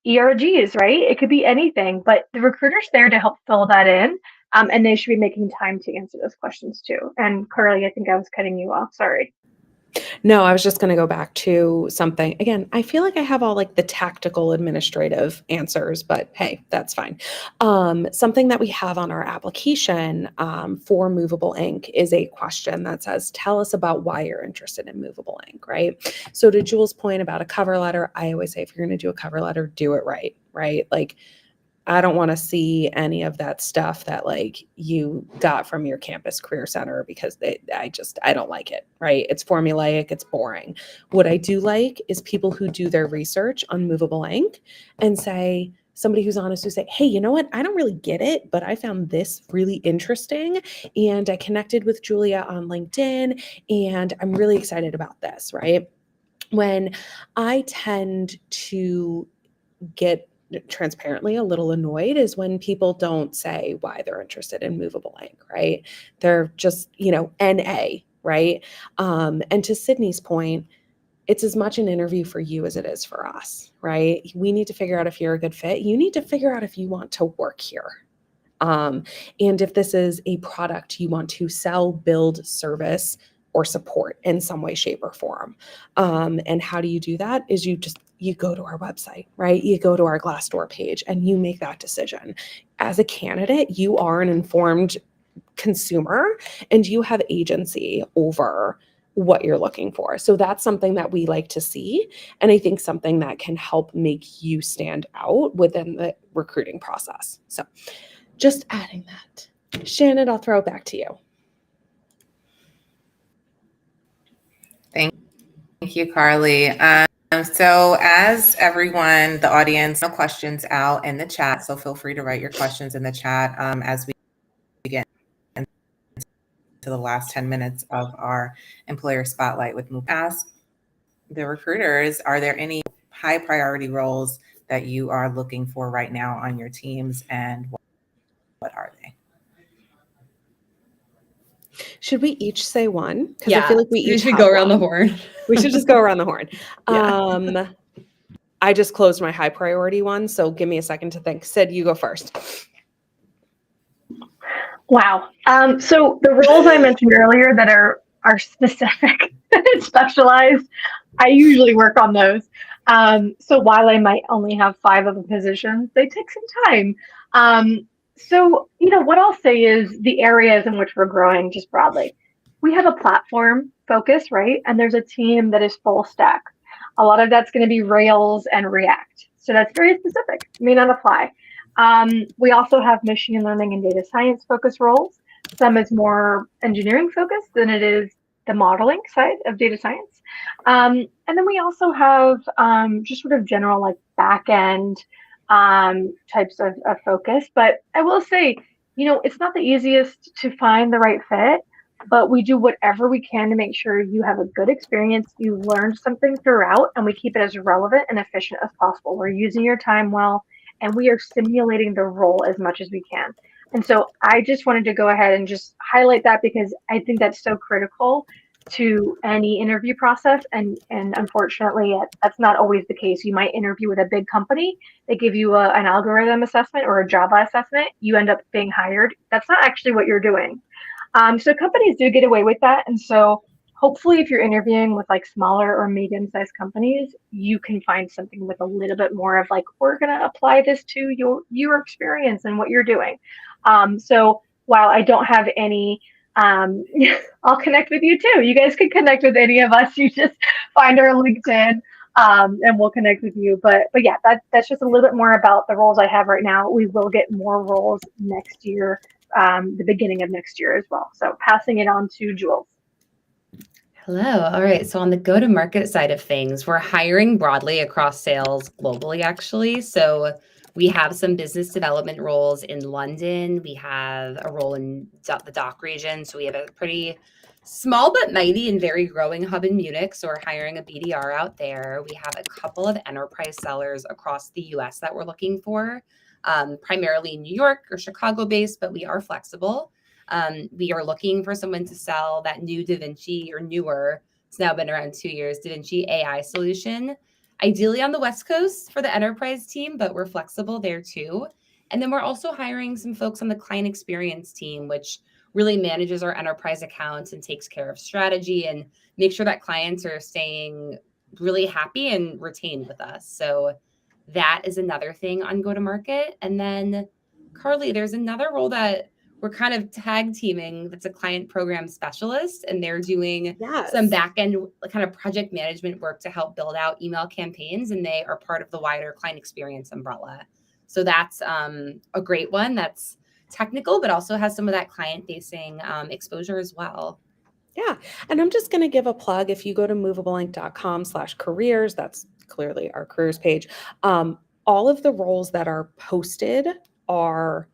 ERGs, right? It could be anything, but the recruiter's there to help fill that in. And they should be making time to answer those questions too. And Carly, I think I was cutting you off. Sorry. No, I was just going to go back to something. Again, I feel like I have all like the tactical administrative answers, but hey, that's fine. Something that we have on our application for Moveable Ink is a question that says, tell us about why you're interested in Moveable Ink, right? So to Jules' point about a cover letter, I always say, if you're going to do a cover letter, do it right? Like, I don't want to see any of that stuff that like you got from your campus career center because I don't like it, right? It's formulaic, it's boring. What I do like is people who do their research on Moveable Ink and say, somebody who's honest who say, hey, you know what? I don't really get it, but I found this really interesting. And I connected with Julia on LinkedIn and I'm really excited about this, right? When I tend to get transparently a little annoyed is when people don't say why they're interested in Moveable Ink, right? They're just, NA, right? And to Sydney's point, it's as much an interview for you as it is for us, right? We need to figure out if you're a good fit. You need to figure out if you want to work here. And if this is a product you want to sell, build, service, or support in some way, shape, or form. And how do you do that is you go to our website, right? You go to our Glassdoor page and you make that decision. As a candidate, you are an informed consumer and you have agency over what you're looking for. So that's something that we like to see. And I think something that can help make you stand out within the recruiting process. So just adding that. Shannon, I'll throw it back to you. Thank you, Carly. So as everyone, the audience, no questions out in the chat. So feel free to write your questions in the chat as we begin to the last 10 minutes of our employer spotlight with Move. Ask the recruiters, are there any high priority roles that you are looking for right now on your teams, and what are they? Should we each say one? Because Yeah, I feel like we we each should have go around the one. horn. We should just go around the horn. Yeah. I just closed my high priority one, so give me a second to think. Sid, you go first. Wow. So the roles I mentioned earlier that are specific and specialized, I usually work on those. So while I might only have 5 of the positions, they take some time. So, what I'll say is the areas in which we're growing just broadly. We have a platform focus, right? And there's a team that is full stack. A lot of that's going to be Rails and React. So that's very specific, may not apply. We also have machine learning and data science focused roles. Some is more engineering focused than it is the modeling side of data science. And then we also have just sort of general like back end types of focus. But I will say, it's not the easiest to find the right fit, but we do whatever we can to make sure you have a good experience, you learned something throughout, and we keep it as relevant and efficient as possible. We're using your time well, and we are simulating the role as much as we can. And so I just wanted to go ahead and just highlight that because I think that's so critical to any interview process. And unfortunately, that's not always the case. You might interview with a big company. They give you an algorithm assessment or a Java assessment. You end up being hired. That's not actually what you're doing. So companies do get away with that. And so hopefully if you're interviewing with like smaller or medium-sized companies, you can find something with a little bit more of like, we're going to apply this to your experience and what you're doing. So while I don't have any, I'll connect with you too. You guys can connect with any of us. You just find our LinkedIn and we'll connect with you. But yeah, that's just a little bit more about the roles I have right now. We will get more roles next year, the beginning of next year as well. So passing it on to Jules. Hello. All right. So on the go-to-market side of things, we're hiring broadly across sales globally, actually. So we have some business development roles in London. We have a role in the DACH region. So we have a pretty small but mighty and very growing hub in Munich. So we're hiring a BDR out there. We have a couple of enterprise sellers across the US that we're looking for, primarily New York or Chicago based, but we are flexible. We are looking for someone to sell that new DaVinci or newer, it's now been around 2 years, DaVinci AI solution, ideally on the West Coast for the enterprise team, but we're flexible there too. And then we're also hiring some folks on the client experience team, which really manages our enterprise accounts and takes care of strategy and makes sure that clients are staying really happy and retained with us. So that is another thing on go-to-market. And then Carly, there's another role that we're kind of tag teaming that's a client program specialist, and they're doing some back end kind of project management work to help build out email campaigns, and they are part of the wider client experience umbrella. So that's a great one that's technical, but also has some of that client facing exposure as well. Yeah. And I'm just going to give a plug. If you go to moveableink.com/careers, that's clearly our careers page. All of the roles that are posted are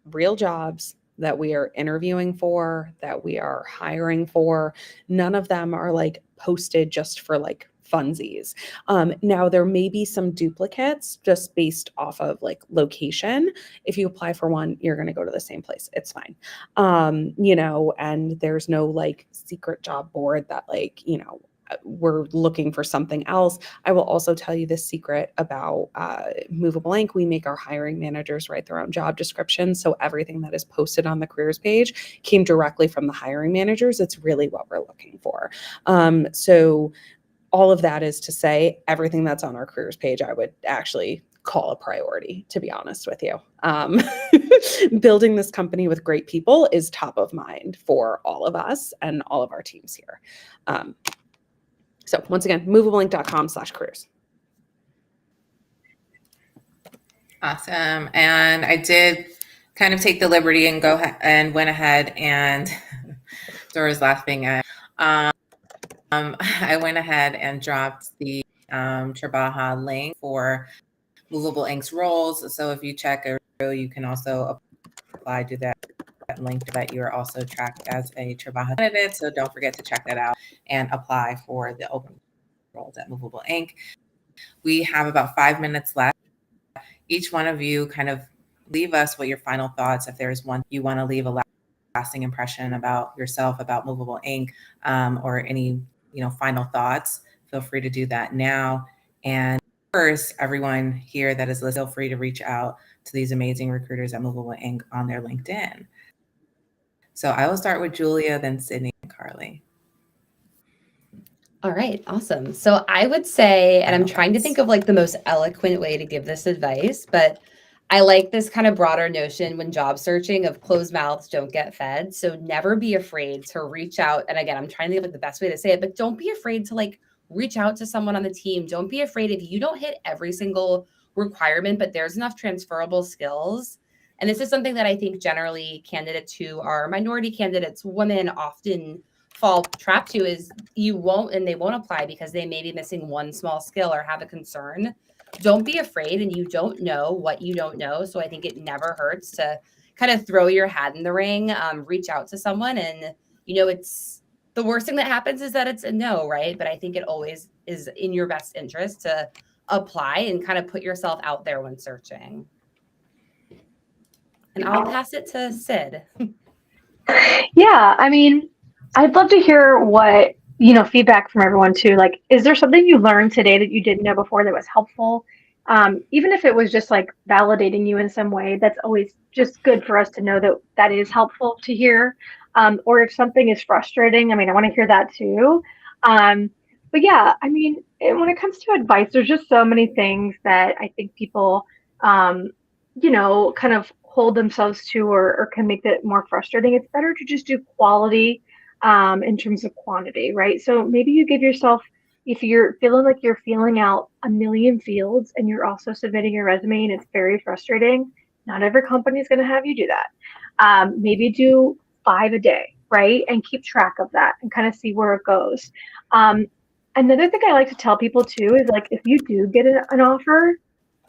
real jobs that we are interviewing for, that we are hiring for. None of them are like posted just for like funsies. Now there may be some duplicates just based off of like location. If you apply for one, you're going to go to the same place. It's fine. And there's no like secret job board that like, we're looking for something else. I will also tell you this secret about Moveable Ink. We make our hiring managers write their own job descriptions. So everything that is posted on the careers page came directly from the hiring managers. It's really what we're looking for. So all of that is to say everything that's on our careers page, I would actually call a priority, to be honest with you. Building this company with great people is top of mind for all of us and all of our teams here. So once again, moveableink.com/careers. Awesome. And I did kind of take the liberty and went ahead and Dora's laughing at. I went ahead and dropped the Trabaja link for Moveable Ink's roles. So if you check, you can also apply to that link that you are also tracked as a Trabaja candidate. So don't forget to check that out and apply for the open roles at Moveable Ink. We have about 5 minutes left. Each one of you kind of leave us what your final thoughts, if there's one you want to leave a lasting impression about yourself, about Moveable Ink, or any final thoughts, feel free to do that now. And first, everyone here that is listening, feel free to reach out to these amazing recruiters at Moveable Ink on their LinkedIn. So I will start with Julia, then Sydney and Carly. All right, awesome. So I would say, and I'm trying to think of like the most eloquent way to give this advice, but I like this kind of broader notion when job searching of closed mouths don't get fed. So never be afraid to reach out. And again, I'm trying to think of like the best way to say it, but don't be afraid to like reach out to someone on the team. Don't be afraid if you don't hit every single requirement, but there's enough transferable skills. And this is something that I think generally candidates who are minority candidates, women often fall trap to is they won't apply because they may be missing one small skill or have a concern. Don't be afraid, and you don't know what you don't know. So I think it never hurts to kind of throw your hat in the ring, reach out to someone. And, it's the worst thing that happens is that it's a no, right? But I think it always is in your best interest to apply and kind of put yourself out there when searching. And I'll pass it to Sid. Yeah, I mean, I'd love to hear what, feedback from everyone too. Like, is there something you learned today that you didn't know before that was helpful? Even if it was just like validating you in some way, that's always just good for us to know that that is helpful to hear. Or if something is frustrating, I mean, I want to hear that too. But yeah, I mean, when it comes to advice, there's just so many things that I think people, kind of hold themselves to or can make it more frustrating. It's better to just do quality in terms of quantity, right? So maybe you give yourself, if you're feeling like you're filling out a million fields and you're also submitting your resume and it's very frustrating, not every company is going to have you do that. Maybe do 5 a day, right? And keep track of that and kind of see where it goes. Another thing I like to tell people too is like, if you do get an offer,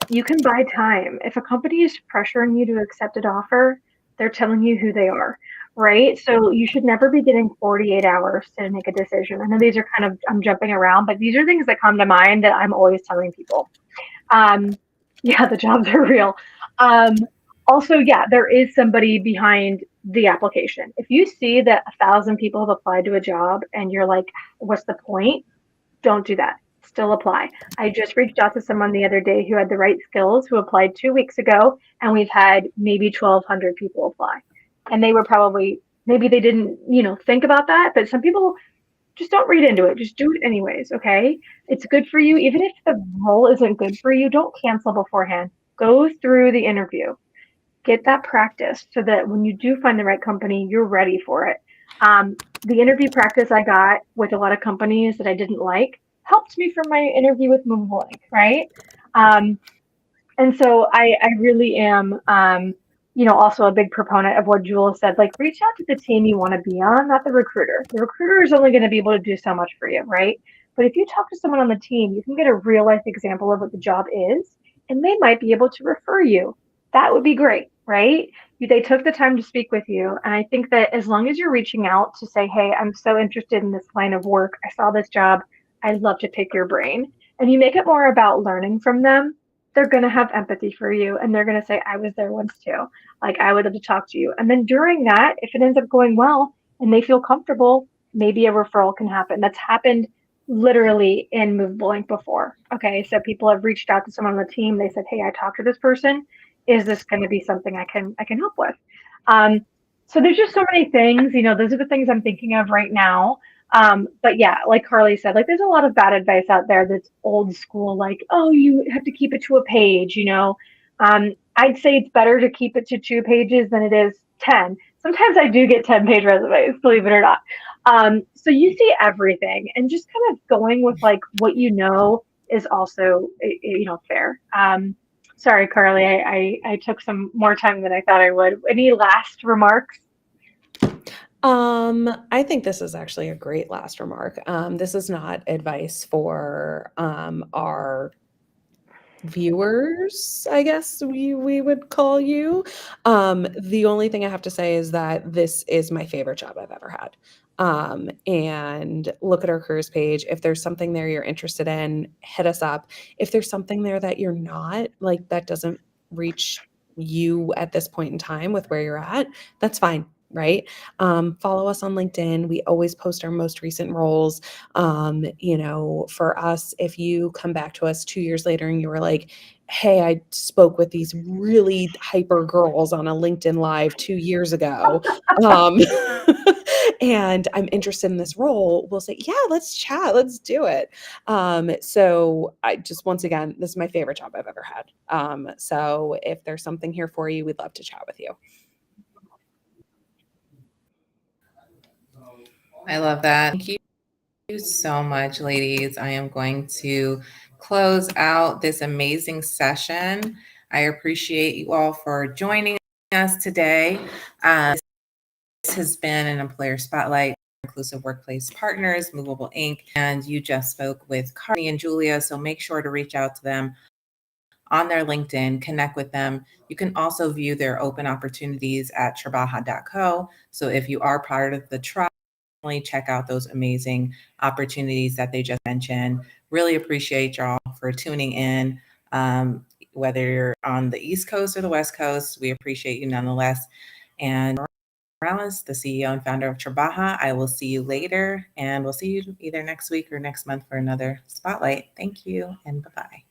you can buy time. If a company is pressuring you to accept an offer, they're telling you who they are, right? So you should never be getting 48 hours to make a decision. I know these are kind of, I'm jumping around, but these are things that come to mind that I'm always telling people. Yeah, the jobs are real. Also, yeah, there is somebody behind the application. If you see that 1,000 people have applied to a job and you're like, what's the point? Don't do that. Still apply. I just reached out to someone the other day who had the right skills, who applied 2 weeks ago, and we've had maybe 1,200 people apply. And they were probably, maybe they didn't, think about that, but some people just don't read into it. Just do it anyways, okay? It's good for you. Even if the role isn't good for you, don't cancel beforehand. Go through the interview. Get that practice so that when you do find the right company, you're ready for it. The interview practice I got with a lot of companies that I didn't like helped me for my interview with Moveable Ink, right? And so I really am, also a big proponent of what Jewel said. Like, reach out to the team you want to be on, not the recruiter. The recruiter is only going to be able to do so much for you, right? But if you talk to someone on the team, you can get a real life example of what the job is, and they might be able to refer you. That would be great, right? They took the time to speak with you. And I think that as long as you're reaching out to say, hey, I'm so interested in this line of work, I saw this job, I'd love to pick your brain, and you make it more about learning from them, they're going to have empathy for you. And they're going to say, I was there once too. Like, I would love to talk to you. And then during that, if it ends up going well and they feel comfortable, maybe a referral can happen. That's happened literally in Moveable Ink before. Okay, so people have reached out to someone on the team. They said, hey, I talked to this person. Is this going to be something I can help with? So there's just so many things, those are the things I'm thinking of right now. But yeah, like Carly said, like, there's a lot of bad advice out there that's old school, like, oh, you have to keep it to a page, I'd say it's better to keep it to 2 pages than it is 10. Sometimes I do get 10-page resumes, believe it or not. So you see everything, and just kind of going with like what is also, fair. Sorry, Carly, I took some more time than I thought I would. Any last remarks? I think this is actually a great last remark. This is not advice for our viewers, I guess we would call you. The only thing I have to say is that this is my favorite job I've ever had. And look at our careers page. If there's something there you're interested in, hit us up. If there's something there that you're not, like that doesn't reach you at this point in time with where you're at, that's fine, right? Follow us on LinkedIn. We always post our most recent roles. For us, if you come back to us 2 years later and you were like, hey, I spoke with these really hyper girls on a LinkedIn Live 2 years ago. Um, and I'm interested in this role, we'll say, yeah, let's chat, let's do it. So I just, once again, this is my favorite job I've ever had. So if there's something here for you, we'd love to chat with you. I love that. Thank you so much, ladies. I am going to close out this amazing session. I appreciate you all for joining us today. This has been an Employer Spotlight, Inclusive Workplace Partners, Moveable Ink, and you just spoke with Carly and Julia, so make sure to reach out to them on their LinkedIn, connect with them. You can also view their open opportunities at trabaja.co. So if you are part of the tribe, check out those amazing opportunities that they just mentioned. Really appreciate y'all for tuning in. Whether you're on the East Coast or the West Coast, we appreciate you nonetheless. And Morales, the CEO and founder of Trabaja, I will see you later, and we'll see you either next week or next month for another spotlight. Thank you, and bye-bye.